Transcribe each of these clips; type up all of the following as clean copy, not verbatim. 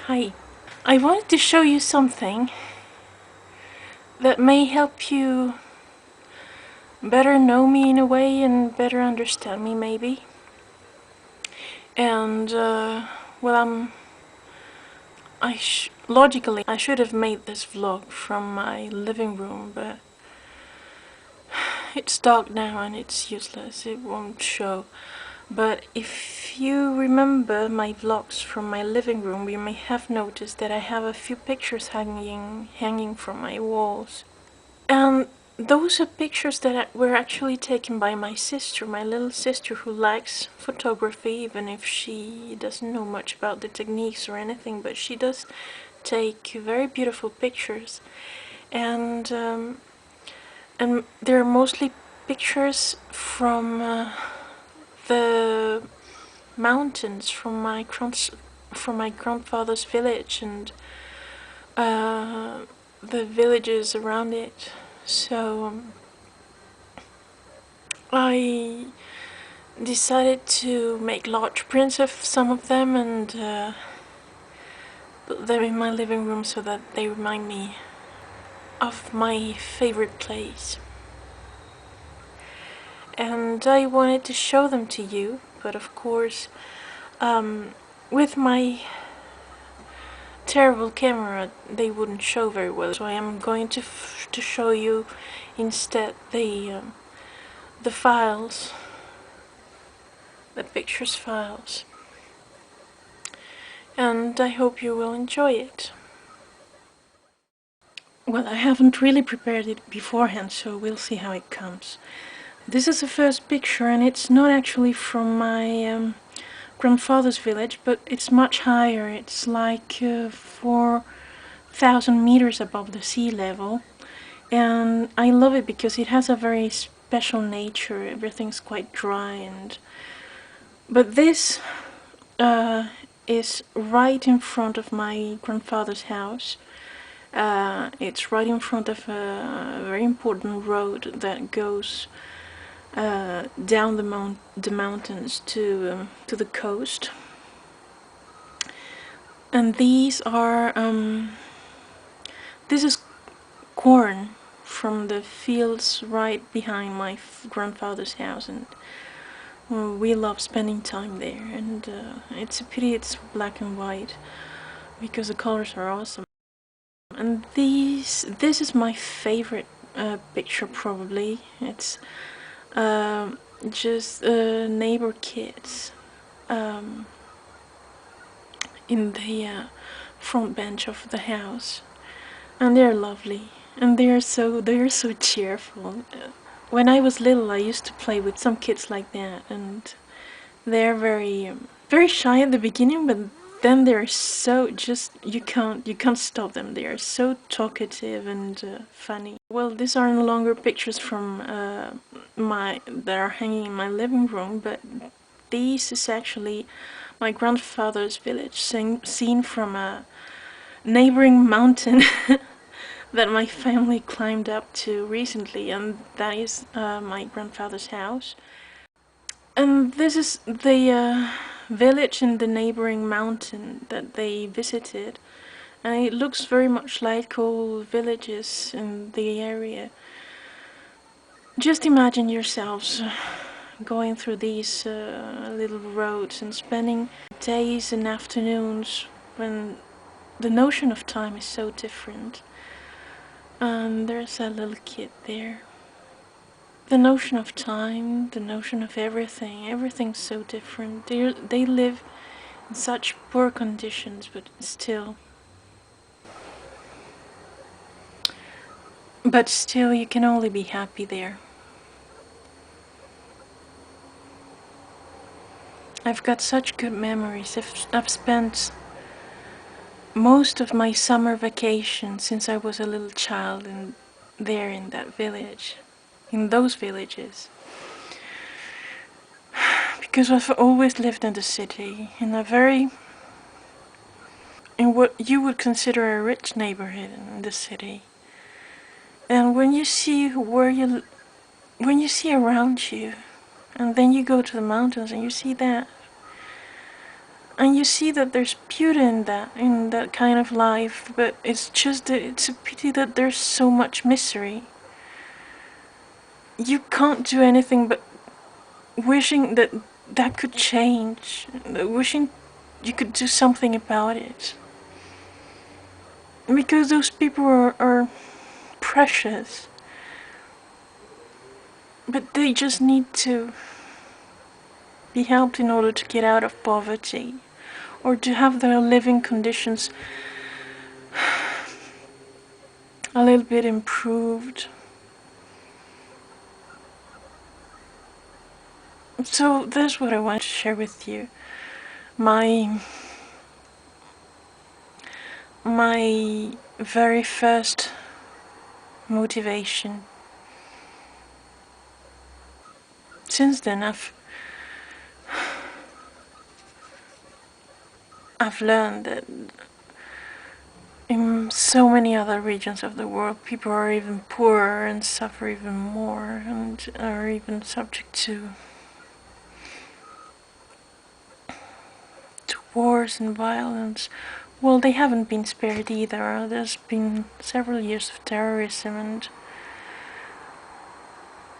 Hi. I wanted to show you something that may help you better know me in a way and better understand me maybe. And well, logically I should have made this vlog from my living room, but it's dark now and it's useless. It won't show. But if you remember my vlogs from my living room, you may have noticed that I have a few pictures hanging from my walls. And those are pictures that were actually taken by my sister, my little sister, who likes photography, even if she doesn't know much about the techniques or anything, but she does take very beautiful pictures. And they're mostly pictures from the mountains, from my grandfather's village and the villages around it. So I decided to make large prints of some of them and put them in my living room so that they remind me of my favorite place. And I wanted to show them to you, but of course, with my terrible camera, they wouldn't show very well. So I am going to show you instead the files, the pictures files. And I hope you will enjoy it. Well, I haven't really prepared it beforehand, so we'll see how it comes. This is the first picture, and it's not actually from my grandfather's village, but it's much higher. It's like 4,000 meters above the sea level. And I love it because it has a very special nature. Everything's quite dry and... But this is right in front of my grandfather's house. It's right in front of a very important road that goes down the mountains to the coast. And these are this is corn from the fields right behind my grandfather's house, and we love spending time there. And it's a pity it's black and white because the colors are awesome. And this is my favorite picture probably. It's just neighbor kids in the front bench of the house, and they're lovely, and they're so cheerful. When I was little, I used to play with some kids like that, and they're very shy at the beginning, but then they're so just you can't stop them. They are so talkative and funny. Well, these are no longer pictures from my that are hanging in my living room, but this is actually my grandfather's village, seen from a neighboring mountain that my family climbed up to recently, and that is my grandfather's house. And this is the village in the neighboring mountain that they visited, and it looks very much like all villages in the area. Just imagine yourselves going through these little roads and spending days and afternoons when the notion of time is so different. And there's a little kid there. The notion of time, the notion of everything's so different. They live in such poor conditions, but still you can only be happy there. I've got such good memories. I've spent most of my summer vacation since I was a little child there in that village, in those villages. Because I've always lived in the city, in what you would consider a rich neighborhood in the city. And when you see around you, and then you go to the mountains and you see that, And you see that there's beauty in that kind of life, but it's just that it's a pity that there's so much misery. You can't do anything but wishing that that could change, wishing you could do something about it. Because those people are precious, but they just need to be helped in order to get out of poverty, or to have their living conditions a little bit improved. So that's what I want to share with you. My my very first motivation. Since then I've learned that in so many other regions of the world people are even poorer and suffer even more and are even subject to wars and violence. Well, they haven't been spared either. There's been several years of terrorism and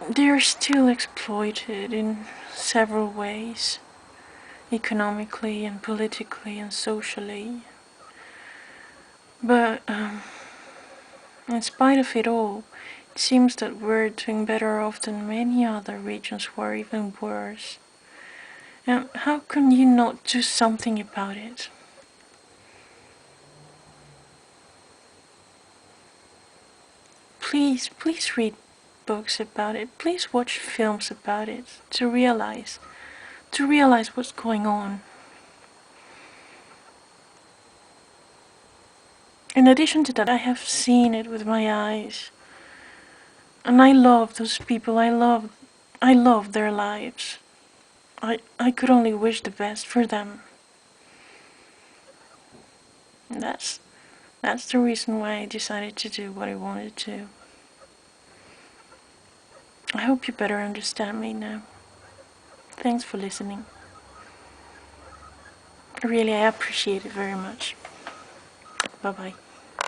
they're still exploited in several ways, economically and politically and socially. But in spite of it all, it seems that we're doing better off than many other regions who are even worse. And how can you not do something about it? Please read books about it. Please watch films about it to realize what's going on. In addition to that, I have seen it with my eyes. And I love those people. I love their lives. I could only wish the best for them. And that's the reason why I decided to do what I wanted to. I hope you better understand me now. Thanks for listening. Really, I appreciate it very much. Bye bye.